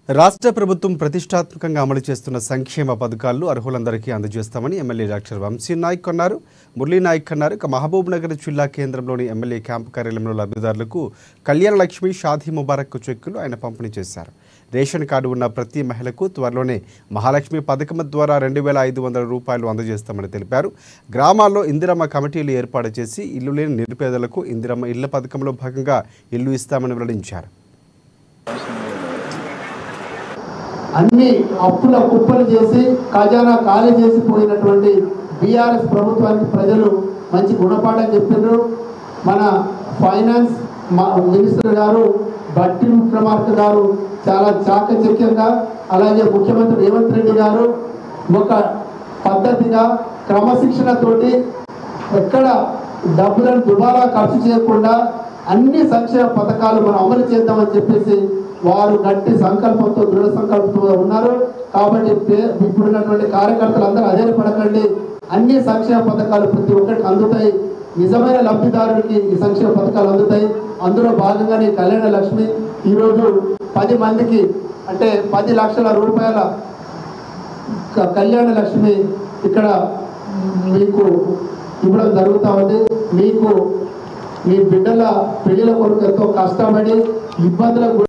రాష్ట్ర ప్రభుత్వం ప్రతిష్టాత్మకంగా అమలు చేస్తున్న సంక్షేమ పథకాలను అర్హులందరికీ అందజేస్తామని ఎమ్మెల్యే డాక్టర్ వంశీ నాయక్ అన్నారు. మురళీ నాయక్ అన్నారు. మహబూబ్ నగర్ జిల్లా కేంద్రంలోని ఎమ్మెల్యే క్యాంపు కార్యాలయంలో లబ్ధిదారులకు కళ్యాణ లక్ష్మి షాదీ ముబారక్ చెక్కులు ఆయన పంపిణీ చేశారు. రేషన్ కార్డు ఉన్న ప్రతి మహిళకు త్వరలోనే మహాలక్ష్మి పథకం ద్వారా 2,500 రూపాయలు అందజేస్తామని తెలిపారు. గ్రామాల్లో ఇందిరమ్మ కమిటీలు ఏర్పాటు చేసి ఇల్లు లేని నిరుపేదలకు ఇందిరమ్మ ఇళ్ల పథకంలో భాగంగా ఇల్లు ఇస్తామని వెల్లడించారు. అన్ని అప్పుల కుప్పలు చేసి ఖజానా ఖాళీ చేసిపోయినటువంటి బీఆర్ఎస్ ప్రభుత్వానికి ప్రజలు మంచి గుణపాఠం చెప్పారు. మన ఫైనాన్స్ మినిస్టర్ గారు బట్టి విక్రమార్క గారు చాలా చాకచక్యంగా, అలాగే ముఖ్యమంత్రి రేవంత్ రెడ్డి గారు ఒక పద్ధతిగా క్రమశిక్షణతోటి ఎక్కడ డబ్బులను దుబారా ఖర్చు చేయకుండా అన్ని సంక్షేమ పథకాలు మనం అమలు చేద్దామని చెప్పేసి వారు గట్టి సంకల్పంతో దృఢ సంకల్పంతో ఉన్నారు. కాబట్టి ఇప్పుడున్నటువంటి కార్యకర్తలు అందరూ అధైర్యపడకండి. అన్ని సంక్షేమ పథకాలు ప్రతి ఒక్కరికి అందుతాయి. నిజమైన లబ్ధిదారుడికి ఈ సంక్షేమ పథకాలు అందుతాయి. అందులో భాగంగానే కళ్యాణ లక్ష్మి ఈరోజు 10 మందికి అంటే 10 లక్షల రూపాయల కళ్యాణ లక్ష్మి ఇక్కడ మీకు ఇవ్వడం జరుగుతూ ఉంది. మీకు మీ బిడ్డల పెళ్లిల కొరకు ఎంతో కష్టపడి ఇబ్బందులకు